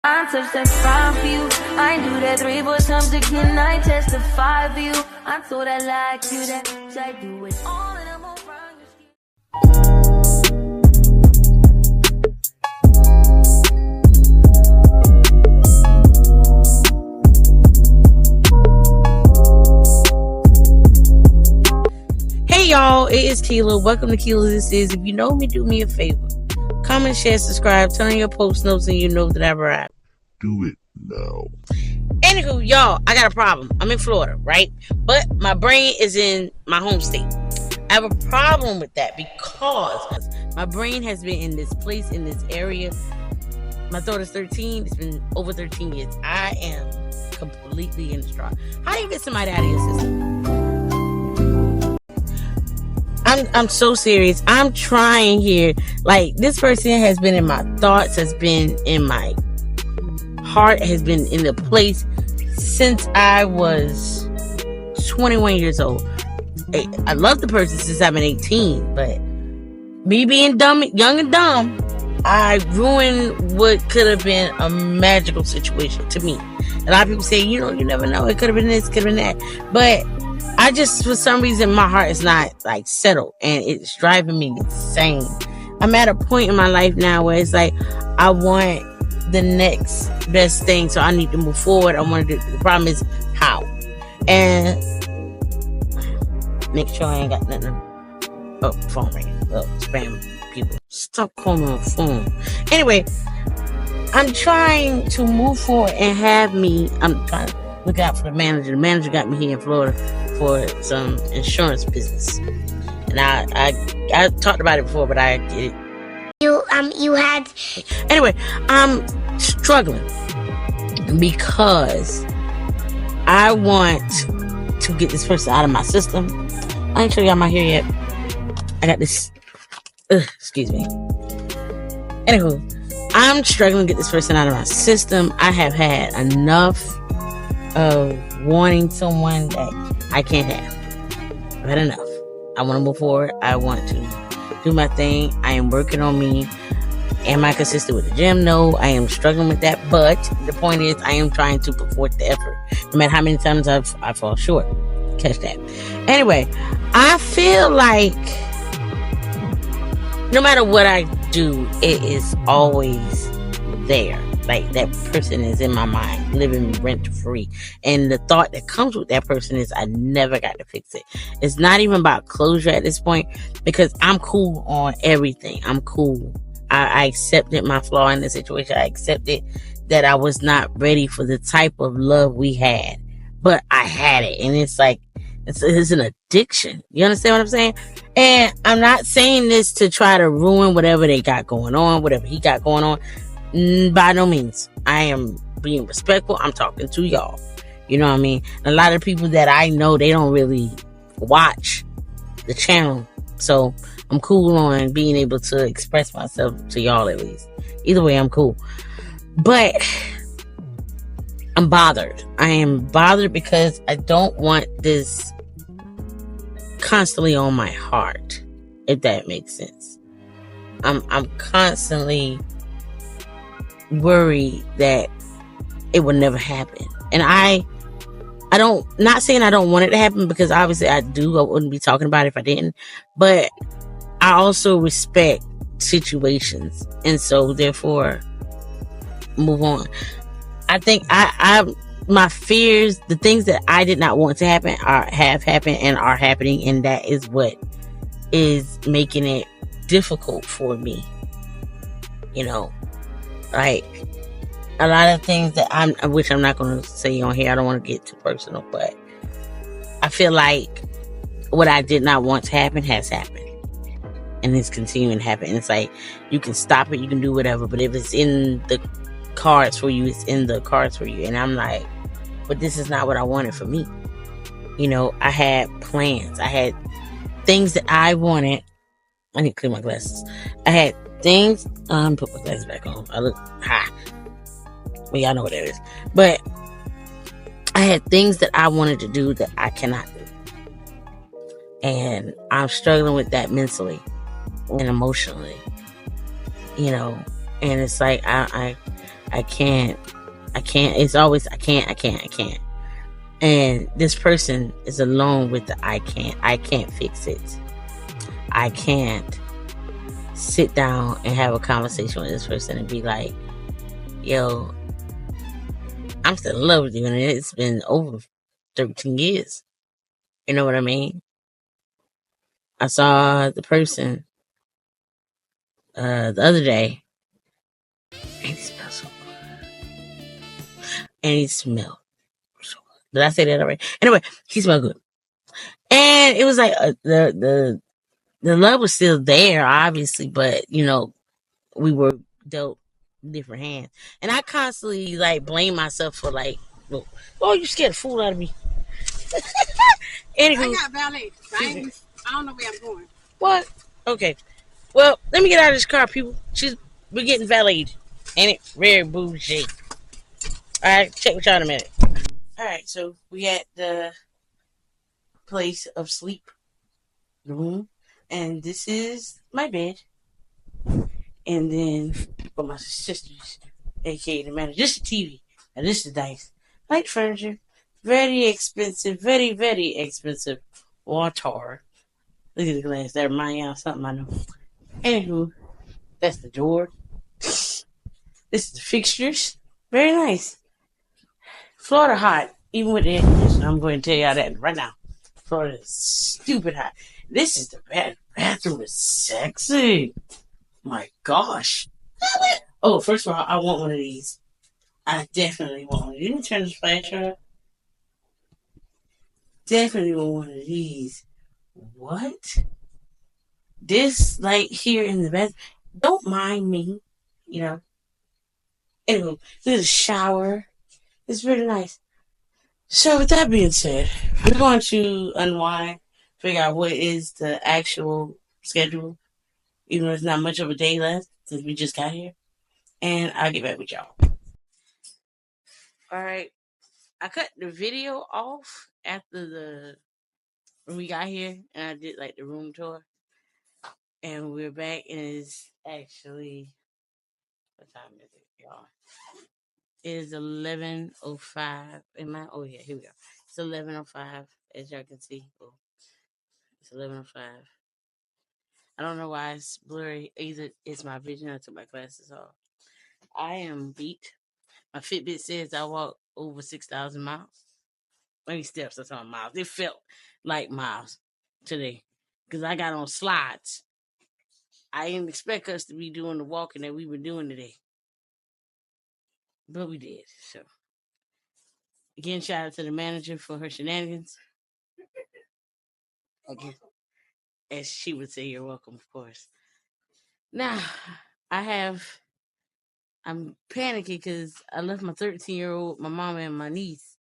I touched that 5 for you. I do that 3, 4 times again. I testify for you. I told I like you, that I do it all and I'm around your skin. Hey y'all, it is Keela. Welcome to Keela This Is. If you know me, do me a favor. Comment, share, subscribe, turn on your post notes, and you know that I arrived. Do it now. Anywho, y'all, I got a problem. I'm in Florida, right? But my brain is in my home state. I have a problem with that because my brain has been in this place, in this area. My daughter's 13. It's been over 13 years. I am completely in the straw. How do you get somebody out of your system? I'm so serious. I'm trying here. Like, this person has been in my thoughts, has been in my heart, has been in the place since I was 21 years old. I love the person since I've been 18, but me being dumb, young and dumb, I ruined what could have been a magical situation to me. A lot of people say, you never know. It could have been this, could have been that. But I just, for some reason, my heart is not like settled and it's driving me insane. I'm at a point in my life now where it's like, I want the next best thing. So I need to move forward. I want to do, the problem is how. And make sure I ain't got nothing. Oh, phone ringing. Oh, spam people. Stop calling on the phone. Anyway, I'm trying to move forward and I'm trying to look out for the manager. The manager got me here in Florida for some insurance business. And I talked about it before, but I get it. Anyway, I'm struggling because I want to get this person out of my system. I ain't show y'all my hair yet. I got this. Excuse me. Anywho, I'm struggling to get this person out of my system. I have had enough of wanting someone that I can't have. I've had enough. I want to move forward. I want to do my thing. I am working on me. Am I consistent with the gym? No, I am struggling with that. But the point is, I am trying to put forth the effort. No matter how many times I fall short. Catch that. Anyway, I feel like no matter what I do, it is always there. Like, that person is in my mind, living rent free. And the thought that comes with that person is I never got to fix it. It's not even about closure at this point because I'm cool on everything. I'm cool. I accepted my flaw in the situation. I accepted that I was not ready for the type of love we had. But I had it. And it's like, it's an addiction. You understand what I'm saying? And I'm not saying this to try to ruin whatever they got going on, whatever he got going on. By no means. I am being respectful. I'm talking to y'all. You know what I mean? A lot of people that I know, they don't really watch the channel. So I'm cool on being able to express myself to y'all at least. Either way, I'm cool. But I'm bothered. I am bothered because I don't want this constantly on my heart, if that makes sense. I'm constantly worried that it will never happen. And I don't, not saying I don't want it to happen, because obviously I do. I wouldn't be talking about it if I didn't. But I also respect situations, and so therefore move on. I think my fears, the things that I did not want to happen have happened and are happening, and that is what is making it difficult for me. Like a lot of things that which I'm not going to say on here. I don't want to get too personal, but I feel like what I did not want to happen has happened. And it's continuing to happen. And it's like, you can stop it, you can do whatever, but if it's in the cards for you, it's in the cards for you. And I'm like, but this is not what I wanted for me. I had plans. I had things that I wanted. I need to clear my glasses. I had things. Put my glasses back on. I look high. Well, y'all know what that is. But I had things that I wanted to do that I cannot do. And I'm struggling with that mentally and emotionally. And it's like I can't. It's always I can't. And this person is alone with the I can't fix it. I can't sit down and have a conversation with this person and be like, yo, I'm still in love with you, and it's been over 13 years. You know what I mean? I saw the person the other day, and he smelled so good. And he smelled so good. Did I say that already? Anyway, he smelled good. And it was like the love was still there, obviously, but you know, we were dealt different hands. And I constantly like blame myself for like, oh, you scared the fool out of me. Anywho, I got valet. I don't know where I'm going. What? Okay. Well, let me get out of this car, people. We're getting valeted. Ain't it? Very bougie. Alright, check with y'all in a minute. Alright, so we at the place of sleep, the room, and this is my bed. And then for my sisters, aka the manager, this is TV, and this is dice. Light furniture, very expensive, very, very expensive water. Look at the glass, that reminds you of something I know. Anywho, that's the door. This is the fixtures. Very nice. Florida hot, even with the air conditioning. I'm going to tell y'all that right now. Florida is stupid hot. This is the bathroom is sexy. My gosh. Oh, first of all, I want one of these. I definitely want one. You can turn this flash on. Definitely want one of these. What? This, like, here in the bathroom. Don't mind me, you know. Anyway, there's a shower. It's really nice. So, with that being said, we're going to unwind, figure out what is the actual schedule, even though there's not much of a day left since we just got here. And I'll get back with y'all. Alright. I cut the video off after when we got here, and I did like the room tour. And we're back, and it's actually, what time is it, y'all? It is 11:05. Oh yeah, here we go. It's 11:05, as y'all can see. Oh, it's 11:05. I don't know why it's blurry. Either it's my vision or I took my glasses off. I am beat. My Fitbit says I walked over 6,000 miles. Maybe steps or something miles. It felt like miles today because I got on slides. I didn't expect us to be doing the walking that we were doing today, but we did. So again, shout out to the manager for her shenanigans. Again, as she would say, you're welcome, of course. Now, I'm panicking because I left my 13-year-old, my mama, and my niece,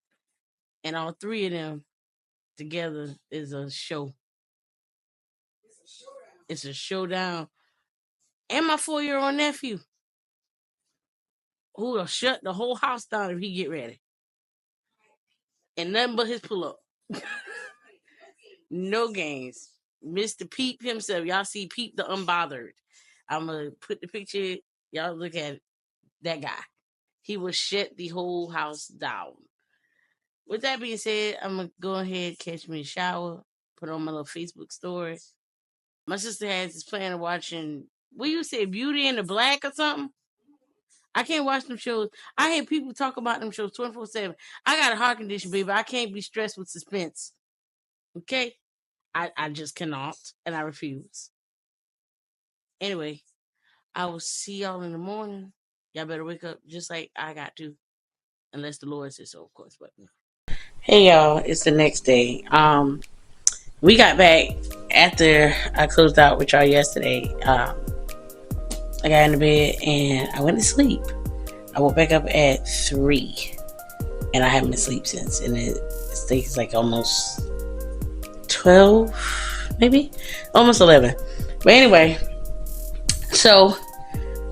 and all three of them together is a show. It's a showdown. And my 4-year-old nephew, who will shut the whole house down if he get ready. And nothing but his pull-up. No games. Mr. Peep himself. Y'all see Peep the Unbothered. I'm going to put the picture. Y'all look at it. That guy. He will shut the whole house down. With that being said, I'm going to go ahead, catch me a shower, put on my little Facebook story. My sister has this plan of watching, what you say, Beauty in the Black or something? I can't watch them shows. I hear people talk about them shows 24/7. I got a heart condition, baby. I can't be stressed with suspense. Okay? I just cannot, and I refuse. Anyway, I will see y'all in the morning. Y'all better wake up just like I got to. Unless the Lord says so, of course. But no. Hey y'all, it's the next day. We got back after I closed out with y'all yesterday. I got in the bed and I went to sleep. I woke back up at 3 and I haven't been asleep since. And it's like almost 12, maybe? Almost 11. But anyway, so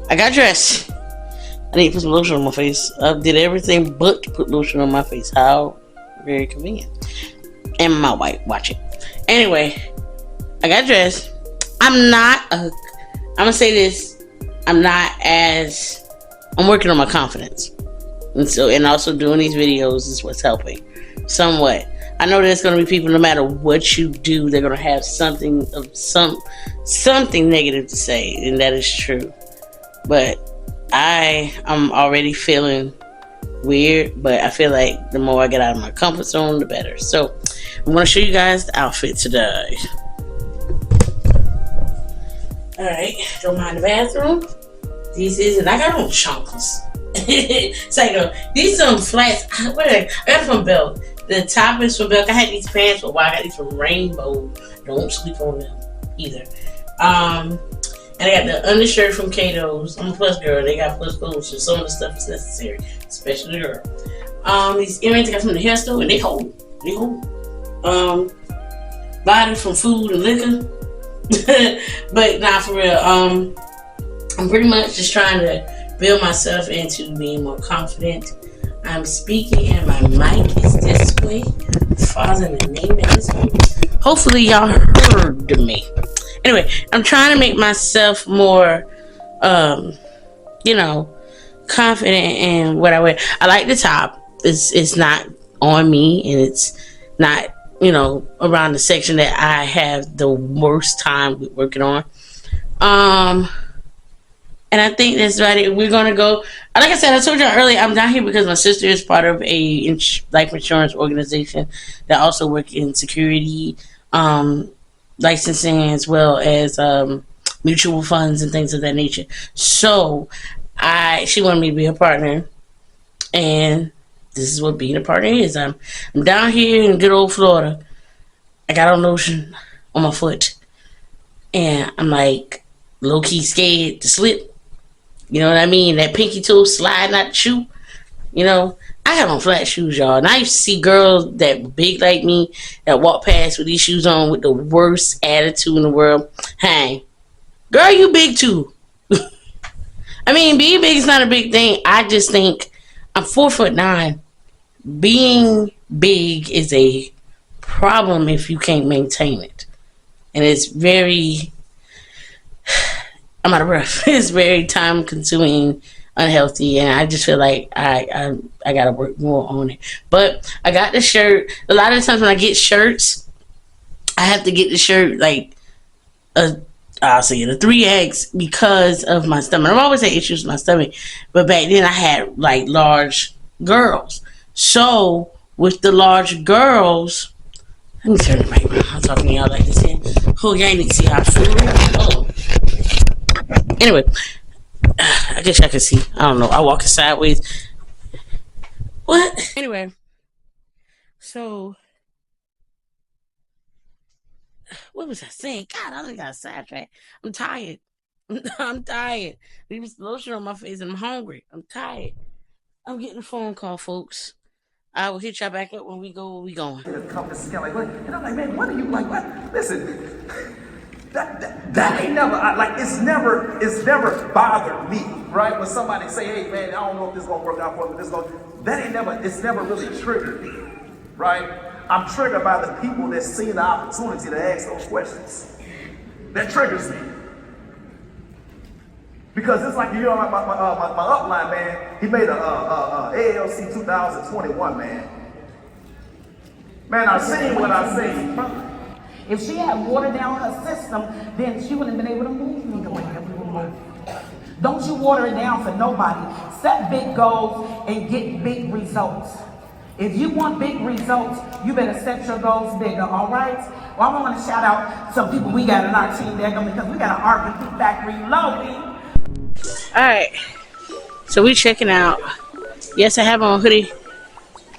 I got dressed. I need to put some lotion on my face. I did everything but put lotion on my face. How very convenient. And my wife, watch it. Anyway, I got dressed. I'm gonna say this. I'm not as I'm working on my confidence. And also doing these videos is what's helping somewhat. I know there's going to be people, no matter what you do, they're going to have something negative to say, and that is true. But I am already feeling weird, but I feel like the more I get out of my comfort zone, the better. So I'm going to show you guys the outfit today. Alright, don't mind the bathroom. And I got on chunks. It's like these some flats. I got it from Belk. The top is from Belk. I had these pants for a while. I got these from Rainbow. Don't sleep on them either. And I got the undershirt from Cato's. I'm a plus girl. They got plus clothes, so some of the stuff is necessary, especially the girl. These earrings I got from the hair store, and they hold. Body from Food and Liquor. But not for real. I'm pretty much just trying to build myself into being more confident. I'm speaking and my mic is this way. Father, in the name of His Holy. Hopefully y'all heard me. Anyway, I'm trying to make myself more, confident in what I wear. I like the top. It's not on me, and it's not, around the section that I have the worst time with working on. And I think that's right. We're going to go. Like I said, I told you earlier, I'm down here because my sister is part of a life insurance organization that also work in security, licensing, as well as mutual funds and things of that nature. So she wanted me to be a partner. And this is what being a partner is. I'm down here in good old Florida. I got a lotion on my foot. And I'm like low-key scared to slip. You know what I mean? That pinky toe sliding out the shoe. I have on flat shoes, y'all. And I used to see girls that big like me that walk past with these shoes on with the worst attitude in the world. Hey, girl, you big too. I mean, being big is not a big thing. I just think I'm 4'9". Being big is a problem if you can't maintain it. And it's very... I'm out of breath. It's very time consuming, unhealthy, and I just feel like I gotta work more on it. But I got the shirt. A lot of times when I get shirts, I have to get the shirt like I'll say the 3X because of my stomach. I've always had issues with my stomach, but back then I had like large girls. So with the large girls, let me turn the mic around. I'm talking to y'all like this here. Oh, y'all need to see how I feel. Oh. Anyway, I guess I can see. I don't know. I walk sideways. What? Anyway, so what was I saying? God, I only got sidetracked. I'm tired. I'm tired. Leave lotion on my face and I'm hungry. I'm tired. I'm getting a phone call, folks. I will hit y'all back up when we go where we going. And I'm like, man, what are you like? What? Listen. That ain't never, it's never bothered me, right? When somebody say, hey man, I don't know if this is gonna work out for me, it's never really triggered me, right? I'm triggered by the people that see the opportunity to ask those questions. That triggers me. Because it's like, my upline, man, he made a AALC 2021, man. Man, I seen what I seen. If she had watered down her system, then she wouldn't have been able to move me the way that we were moving. Don't you water it down for nobody. Set big goals and get big results. If you want big results, you better set your goals bigger, all right? Well, I want to shout out some people we got in our team there because we got an RVP factory loading. All right, so we checking out. Yes, I have on a hoodie,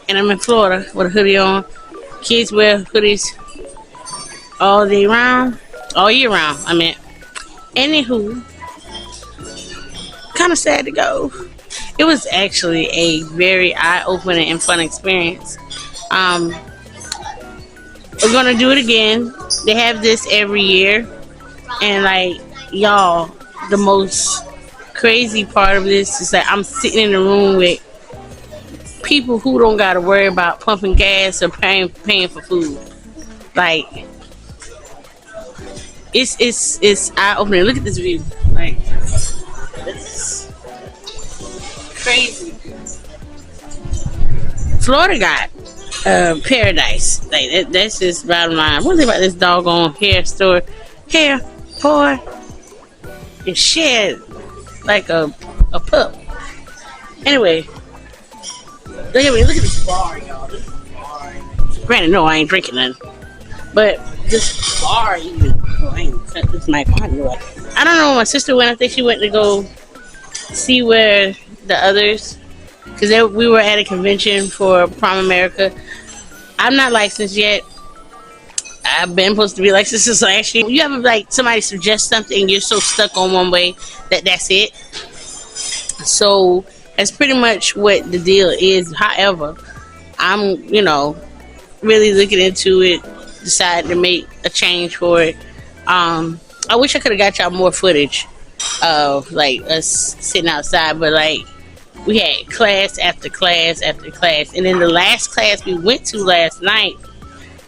and I'm in Florida with a hoodie on. Kids wear hoodies all year round. I mean, anywho, kind of sad to go. It was actually a very eye-opening and fun experience. We're gonna do it again. They have this every year, and like y'all, the most crazy part of this is that I'm sitting in the room with people who don't gotta worry about pumping gas or paying for food. Like, it's eye-opening. Look at this view. Like, crazy. Florida got paradise. Like that's just bottom line. One thing about this doggone hair store, hair boy, it shed like a pup. Anyway, look at this bar, y'all. This bar. Granted, no, I ain't drinking nothing, but this bar even. Oh, I ain't cut this mic on. I don't know. My sister went. I think she went to go see where the others, because we were at a convention for Prom America. I'm not licensed yet. I've been supposed to be licensed since last year. You ever like somebody suggest something and you're so stuck on one way that's it? So that's pretty much what the deal is. However, I'm, really looking into it, decided to make a change for it. I wish I could have got y'all more footage of like us sitting outside, but like we had class after class after class, and then the last class we went to last night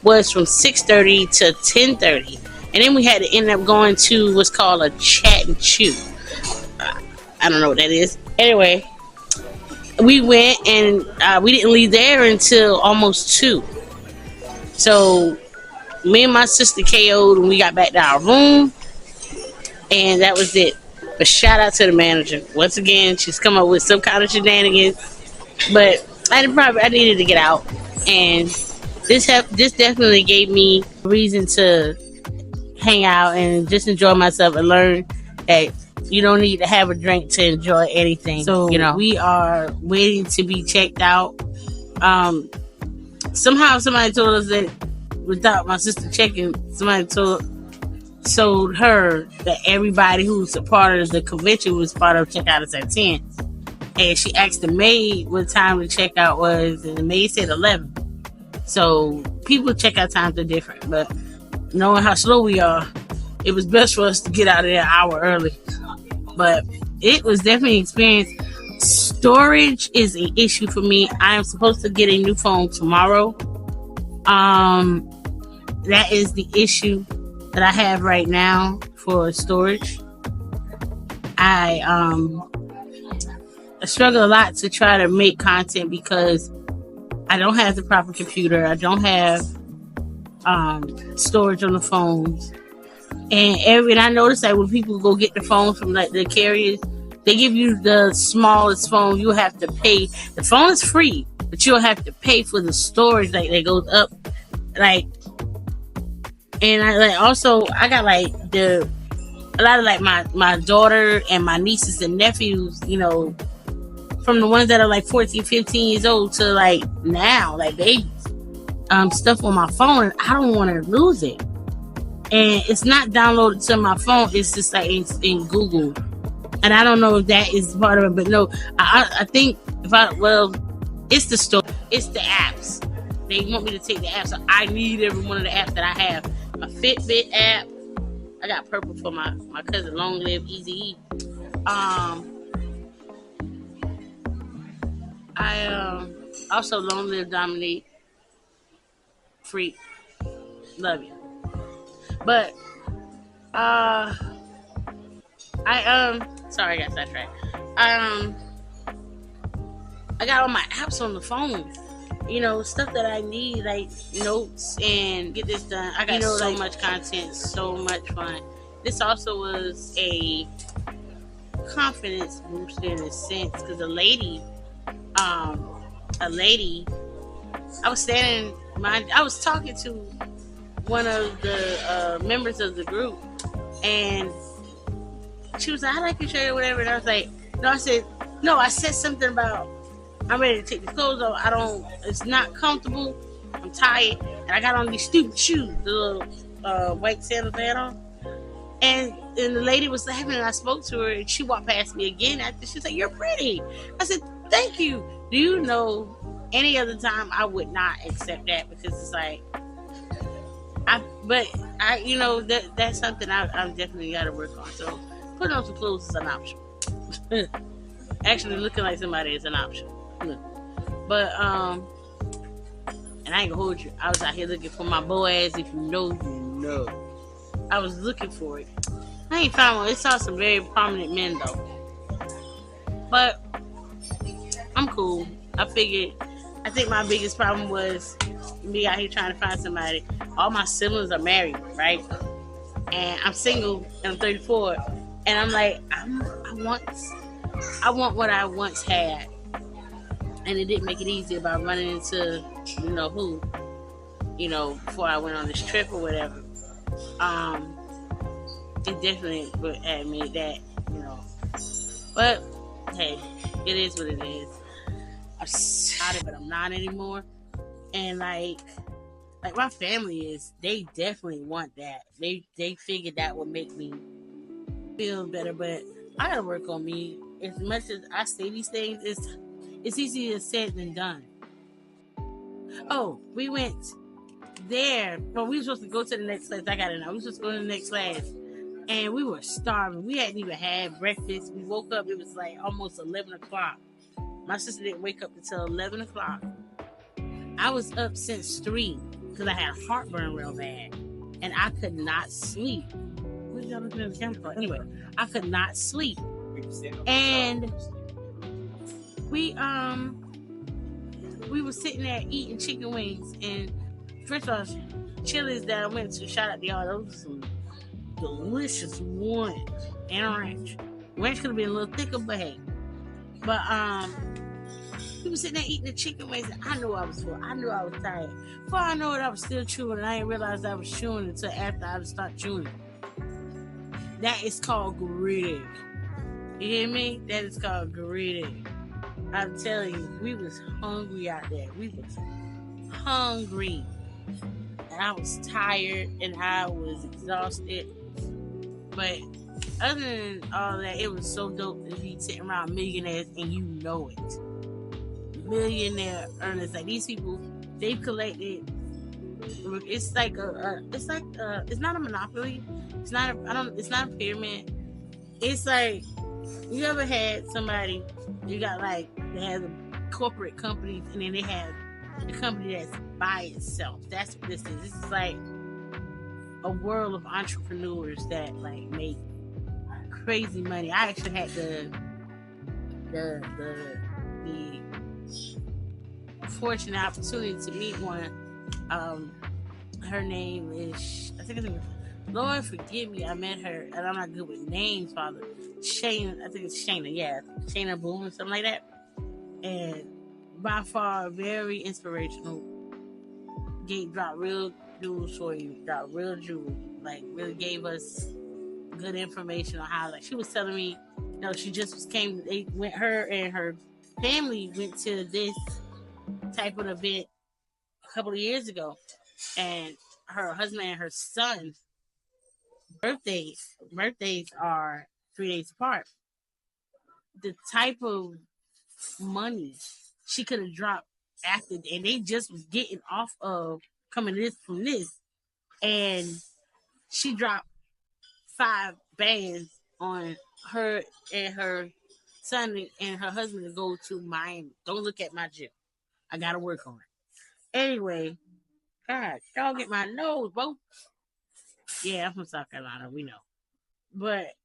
was from 6:30 to 10:30, and then we had to end up going to what's called a chat and chew. I don't know what that is. Anyway, we went and we didn't leave there until almost 2. So me and my sister KO'd when we got back to our room, and that was it. But shout out to the manager. Once again, she's come up with some kind of shenanigans. But I needed to get out, and this definitely gave me a reason to hang out and just enjoy myself and learn that you don't need to have a drink to enjoy anything. So we are waiting to be checked out. Somehow somebody told us that without my sister checking, somebody told her that everybody who's a part of the convention was part of checkout is at 10. And she asked the maid what time the checkout was, and the maid said 11. So people checkout times are different, but knowing how slow we are, it was best for us to get out of there an hour early. But it was definitely an experience. Storage is an issue for me. I am supposed to get a new phone tomorrow. That is the issue that I have right now for storage. I struggle a lot to try to make content because I don't have the proper computer. I don't have storage on the phones. And I noticed that when people go get the phones from like the carriers, they give you the smallest phone. You have to pay. The phone is free, but you'll have to pay for the storage that goes up. Like, and I got like a lot of like my daughter and my nieces and nephews, from the ones that are like 14, 15 years old to like now, like babies, stuff on my phone, and I don't want to lose it. And it's not downloaded to my phone. It's just like in Google. And I don't know if that is part of it, but no, I think it's the store, it's the apps. They want me to take the apps, so I need every one of the apps that I have. My Fitbit app, I got purple for my cousin Long Live Easy E. I also Long Live Dominate Freak. Love you. But sorry, I got sidetracked. I got all my apps on the phone. Stuff that I need, like notes and get this done. I got so much content, so much fun. This also was a confidence booster in a sense, because a lady, I was talking to one of the members of the group, and she was like, I like your shirt or whatever, and I was like, no, I said something about I'm ready to take the clothes off. It's not comfortable. I'm tired, and I got on these stupid shoes, the little white sandals I had on. And the lady was laughing, and I spoke to her, and she walked past me again after. She's like, "You're pretty." I said, "Thank you." Do you know, any other time I would not accept that, because it's like, that's something I've definitely got to work on. So putting on some clothes is an option. Actually, looking like somebody is an option. But and I ain't gonna hold you. I was out here looking for my Boaz. If you know, you know. I was looking for it. I ain't found one. It saw some very prominent men though. But cool. I think my biggest problem was me out here trying to find somebody. All my siblings are married, right? And I'm single and I'm 34. And I'm like, I want what I once had. And it didn't make it easier by running into, who, before I went on this trip or whatever. It definitely had made that, But, hey, it is what it is. I'm sorry, but I'm not anymore. And like my family they definitely want that. They figured that would make me feel better, but I gotta work on me. As much as I say these things, it's easier said than done. Oh, we went there. Well, we were supposed to go to the next class. I gotta know. We were supposed to go to the next class. And we were starving. We hadn't even had breakfast. We woke up, it was like almost 11 o'clock. My sister didn't wake up until 11 o'clock. I was up since 3 because I had heartburn real bad. And I could not sleep. What are y'all looking at the camera for? Anyway, I could not sleep. And we were sitting there eating chicken wings. And first of all, Chili's that I went to, shout out to y'all, those are some delicious ones. And ranch. Ranch could have been a little thicker, but hey. But we were sitting there eating the chicken wings, and I knew I was full. I knew I was tired. Before I know it, I was still chewing, and I didn't realize I was chewing until after I started chewing. That is called greedy. You hear me? That is called greedy. I'm telling you, we was hungry out there. We was hungry. And I was tired, and I was exhausted. But other than all that, it was so dope to be sitting around millionaires, and you know it. Millionaire earners, like these people, they've collected. It's like it's not a monopoly. It's not a pyramid. It's like, you ever had somebody, you got like, they have the corporate companies, and then they have the company that's by itself. That's what this is. This is like a world of entrepreneurs that like make crazy money. I actually had the fortunate opportunity to meet one. Her name is, I think it's, Lord forgive me, I met her, and I'm not good with names, Father. Shayna, I think it's Shayna, yeah. Shayna Boom or something like that. And by far, very inspirational. Dropped real jewels for you. Dropped real jewels. Like, really gave us good information on how, like, she was telling me, she just came, her and her family went to this type of event a couple of years ago. And her husband and her son's birthdays are 3 days apart. The type of money she could have dropped after, and they just was getting off of coming from this, and she dropped 5 bands on her and her son and her husband to go to Miami. Don't look at my gym. I gotta work on it. Anyway, God, y'all get my nose, bro. Yeah, I'm from South Carolina, we know. But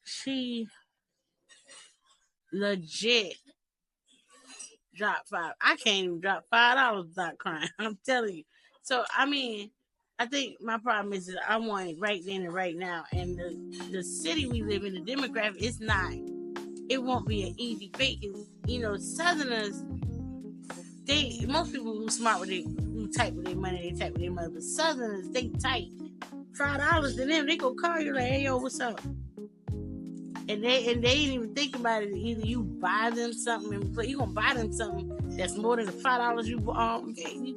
she legit dropped 5. I can't even drop $5 without crying. I'm telling you. So, I mean, I think my problem is that I want it right then and right now. And the city we live in, the demographic, it's not. It won't be an easy fake. Southerners, most people who smart with it, who tight with their money, they tight with their money. But Southerners, they tight. $5 to them, they go call you like, hey, yo, what's up? And they ain't even thinking about it. Either you buy them something, and you gonna buy them something that's more than the $5 you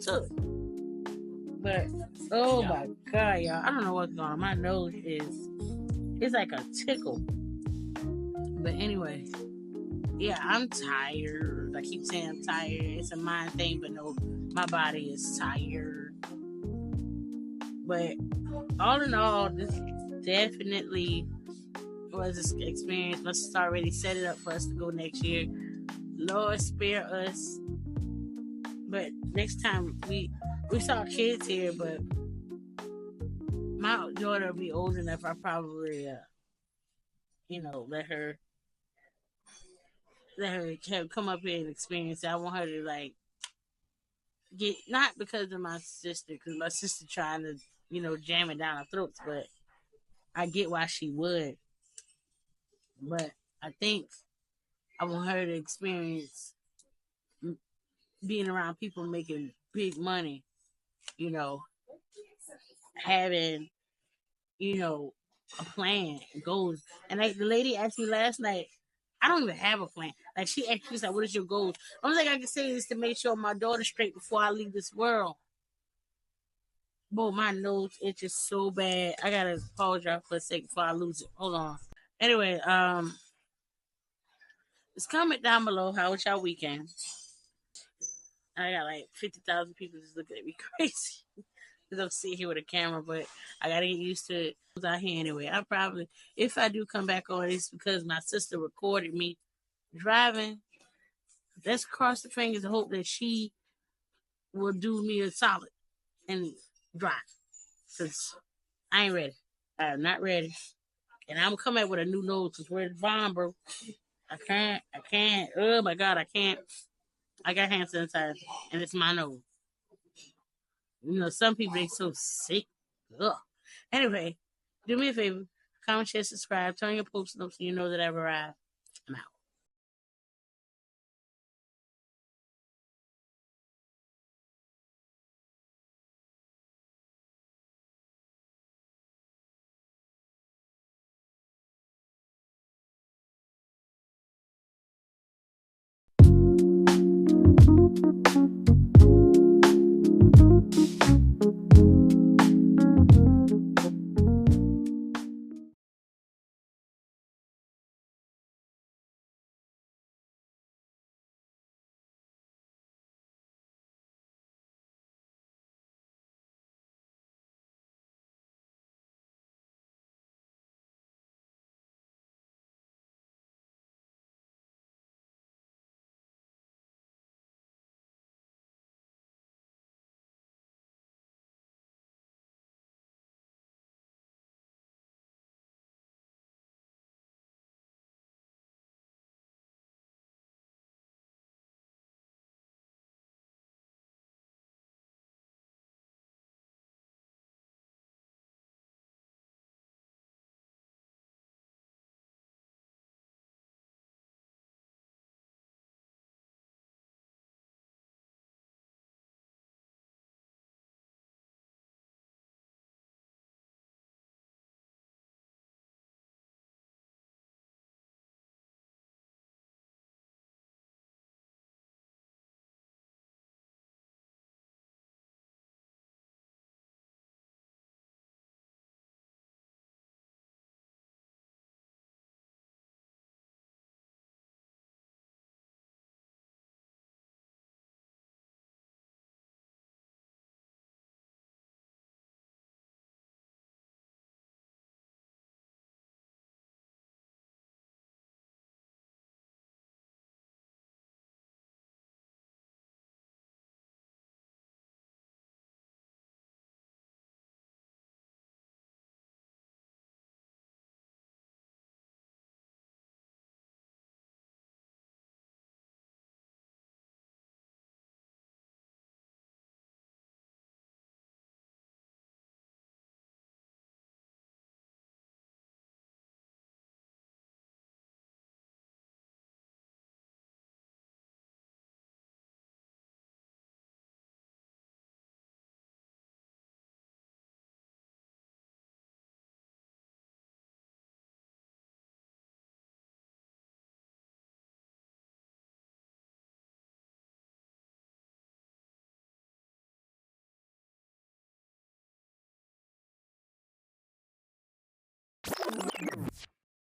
took. But my God, y'all, I don't know what's going on. My nose it's like a tickle. But anyway, yeah, I'm tired. I keep saying I'm tired. It's a mind thing, but no, my body is tired. But all in all, this definitely was an experience. My sister already set it up for us to go next year. Lord spare us. But next time we saw kids here, but my daughter will be old enough. I probably let her let her come up here and experience it. I want her to like get, not because of my sister, because my sister trying to, jam it down our throats, but I get why she would. But I think I want her to experience being around people making big money, having, a plan, goals. And like the lady asked me last night, I don't even have a plan. Like she actually said, "What is your goals?" Only thing I can say is to make sure my daughter's straight before I leave this world. Boy, my nose itches so bad. I gotta apologize for a second before I lose it. Hold on. Anyway, just comment down below how was your weekend. I got like 50,000 people just looking at me crazy because I'm sitting here with a camera, but I gotta get used to it. Out here anyway. I probably, if I do come back on, it's because my sister recorded me driving. Let's cross the fingers and hope that she will do me a solid and drive. Cause I ain't ready. I am not ready. And I'm coming up with a new nose because where's the bomb, bro? I can't. Oh my God, I can't. I got hand sanitizer and it's my nose. Some people, they so sick. Ugh. Anyway, do me a favor. Comment, share, subscribe, turn your post notes so you know that I've arrived. I'm out.